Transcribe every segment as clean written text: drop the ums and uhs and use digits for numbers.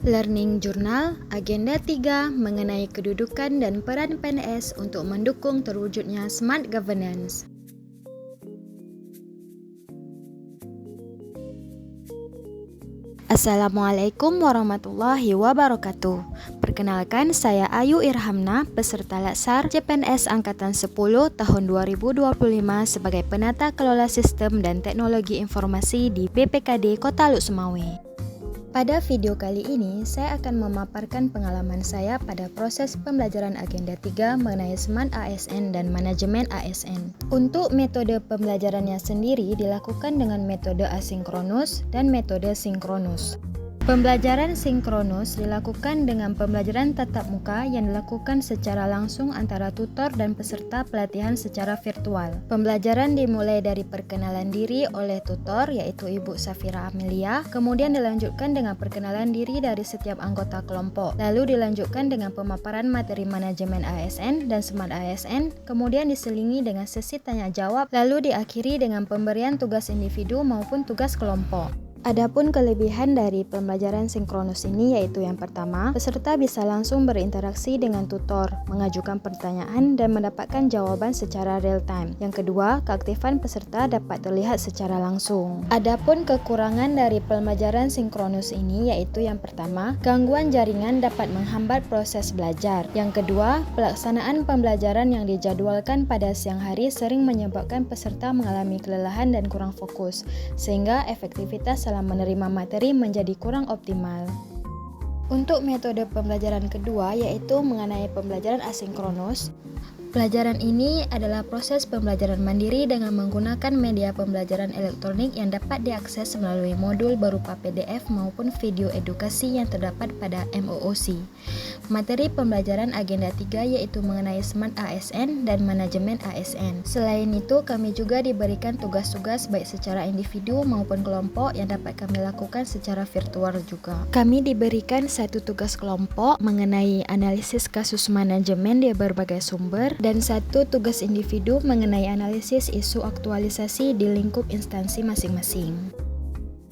Learning Journal Agenda 3 mengenai kedudukan dan peran PNS untuk mendukung terwujudnya Smart Governance. Assalamualaikum warahmatullahi wabarakatuh. Perkenalkan, saya Ayu Irhamna, peserta Laksar CPNS Angkatan 10 tahun 2025 sebagai penata kelola sistem dan teknologi informasi di BPKD Kota Luk Sumawe. Pada video kali ini, saya akan memaparkan pengalaman saya pada proses pembelajaran Agenda 3 mengenai Smart ASN dan Manajemen ASN. Untuk metode pembelajarannya sendiri dilakukan dengan metode asinkronus dan metode sinkronus. Pembelajaran sinkronus dilakukan dengan pembelajaran tatap muka yang dilakukan secara langsung antara tutor dan peserta pelatihan secara virtual. Pembelajaran dimulai dari perkenalan diri oleh tutor, yaitu Ibu Safira Amelia, kemudian dilanjutkan dengan perkenalan diri dari setiap anggota kelompok, lalu dilanjutkan dengan pemaparan materi manajemen ASN dan Smart ASN, kemudian diselingi dengan sesi tanya jawab, lalu diakhiri dengan pemberian tugas individu maupun tugas kelompok. Adapun kelebihan dari pembelajaran sinkronus ini yaitu yang pertama, peserta bisa langsung berinteraksi dengan tutor, mengajukan pertanyaan dan mendapatkan jawaban secara real time. Yang kedua, keaktifan peserta dapat terlihat secara langsung. Adapun kekurangan dari pembelajaran sinkronus ini yaitu yang pertama, gangguan jaringan dapat menghambat proses belajar. Yang kedua, pelaksanaan pembelajaran yang dijadwalkan pada siang hari sering menyebabkan peserta mengalami kelelahan dan kurang fokus, sehingga efektivitas dalam menerima materi menjadi kurang optimal. Untuk metode pembelajaran kedua yaitu mengenai pembelajaran asinkronus. Pelajaran ini adalah proses pembelajaran mandiri dengan menggunakan media pembelajaran elektronik yang dapat diakses melalui modul berupa PDF maupun video edukasi yang terdapat pada MOOC. Materi pembelajaran Agenda 3 yaitu mengenai Smart ASN dan Manajemen ASN. Selain itu, kami juga diberikan tugas-tugas baik secara individu maupun kelompok yang dapat kami lakukan secara virtual juga. Kami diberikan satu tugas kelompok mengenai analisis kasus manajemen di berbagai sumber dan satu tugas individu mengenai analisis isu aktualisasi di lingkup instansi masing-masing.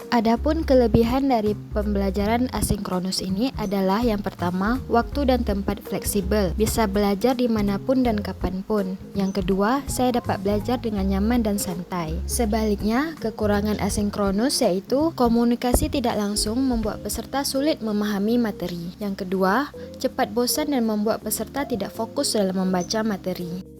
Adapun kelebihan dari pembelajaran asinkronus ini adalah yang pertama, waktu dan tempat fleksibel, bisa belajar dimanapun dan kapanpun. Yang kedua, saya dapat belajar dengan nyaman dan santai. Sebaliknya, kekurangan asinkronus yaitu komunikasi tidak langsung membuat peserta sulit memahami materi. Yang kedua, cepat bosan dan membuat peserta tidak fokus dalam membaca materi.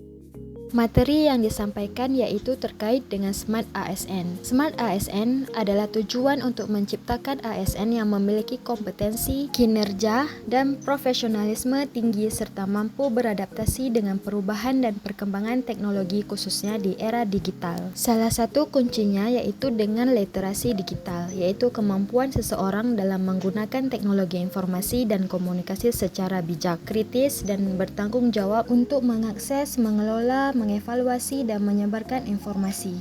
Materi yang disampaikan yaitu terkait dengan Smart ASN. Smart ASN adalah tujuan untuk menciptakan ASN yang memiliki kompetensi, kinerja, dan profesionalisme tinggi serta mampu beradaptasi dengan perubahan dan perkembangan teknologi khususnya di era digital. Salah satu kuncinya yaitu dengan literasi digital, yaitu kemampuan seseorang dalam menggunakan teknologi informasi dan komunikasi secara bijak, kritis, dan bertanggung jawab untuk mengakses, mengelola, mengevaluasi dan menyebarkan informasi.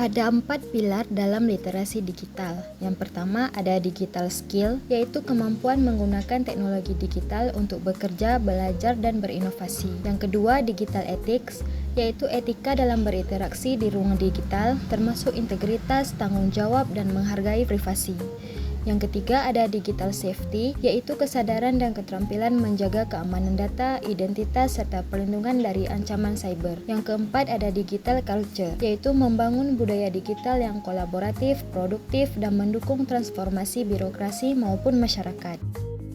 Ada 4 pilar dalam literasi digital. Yang pertama ada digital skill, yaitu kemampuan menggunakan teknologi digital untuk bekerja, belajar, dan berinovasi. Yang kedua digital ethics, yaitu etika dalam berinteraksi di ruang digital, termasuk integritas, tanggung jawab, dan menghargai privasi. Yang ketiga ada digital safety, yaitu kesadaran dan keterampilan menjaga keamanan data, identitas, serta perlindungan dari ancaman cyber. Yang keempat ada digital culture, yaitu membangun budaya digital yang kolaboratif, produktif, dan mendukung transformasi birokrasi maupun masyarakat.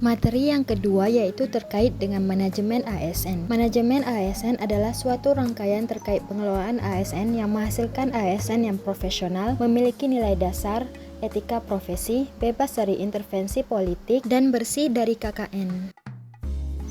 Materi yang kedua yaitu terkait dengan manajemen ASN. Manajemen ASN adalah suatu rangkaian terkait pengelolaan ASN yang menghasilkan ASN yang profesional, memiliki nilai dasar, etika profesi, bebas dari intervensi politik, dan bersih dari KKN.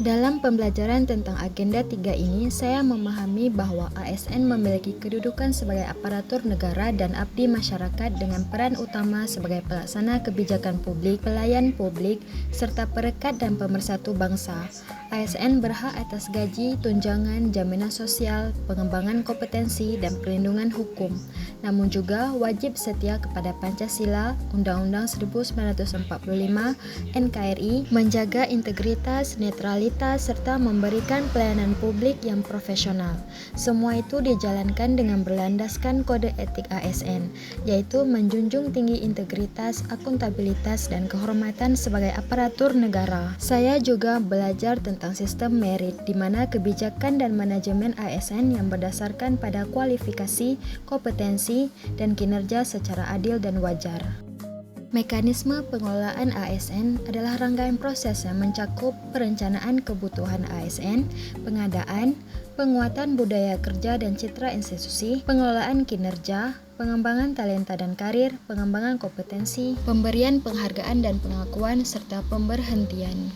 Dalam pembelajaran tentang Agenda 3 ini, saya memahami bahwa ASN memiliki kedudukan sebagai aparatur negara dan abdi masyarakat dengan peran utama sebagai pelaksana kebijakan publik, pelayan publik, serta perekat dan pemersatu bangsa. ASN berhak atas gaji, tunjangan, jaminan sosial, pengembangan kompetensi, dan perlindungan hukum. Namun juga wajib setia kepada Pancasila, Undang-Undang 1945, NKRI, menjaga integritas, netralitas, integritas, serta memberikan pelayanan publik yang profesional. Semua itu dijalankan dengan berlandaskan kode etik ASN, yaitu menjunjung tinggi integritas, akuntabilitas, dan kehormatan sebagai aparatur negara. Saya juga belajar tentang sistem merit, di mana kebijakan dan manajemen ASN yang berdasarkan pada kualifikasi, kompetensi, dan kinerja secara adil dan wajar. Mekanisme pengelolaan ASN adalah rangkaian proses yang mencakup perencanaan kebutuhan ASN, pengadaan, penguatan budaya kerja dan citra institusi, pengelolaan kinerja, pengembangan talenta dan karir, pengembangan kompetensi, pemberian penghargaan dan pengakuan, serta pemberhentian.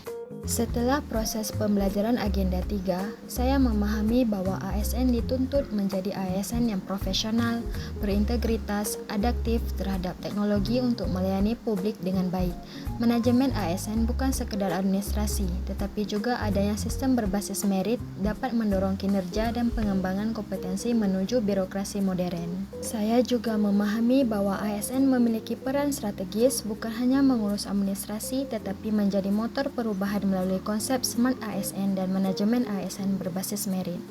Setelah proses pembelajaran Agenda 3, saya memahami bahwa ASN dituntut menjadi ASN yang profesional, berintegritas, adaptif terhadap teknologi untuk melayani publik dengan baik. Manajemen ASN bukan sekedar administrasi, tetapi juga adanya sistem berbasis merit dapat mendorong kinerja dan pengembangan kompetensi menuju birokrasi modern. Saya juga memahami bahwa ASN memiliki peran strategis bukan hanya mengurus administrasi, tetapi menjadi motor perubahan melalui konsep Smart ASN dan manajemen ASN berbasis merit.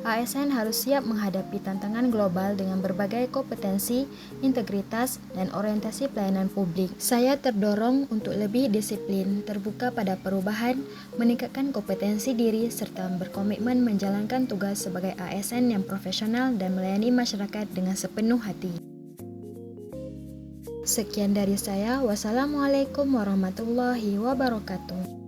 ASN harus siap menghadapi tantangan global dengan berbagai kompetensi, integritas, dan orientasi pelayanan publik. Saya terdorong untuk lebih disiplin, terbuka pada perubahan, meningkatkan kompetensi diri, serta berkomitmen menjalankan tugas sebagai ASN yang profesional dan melayani masyarakat dengan sepenuh hati. Sekian dari saya. Wassalamualaikum warahmatullahi wabarakatuh.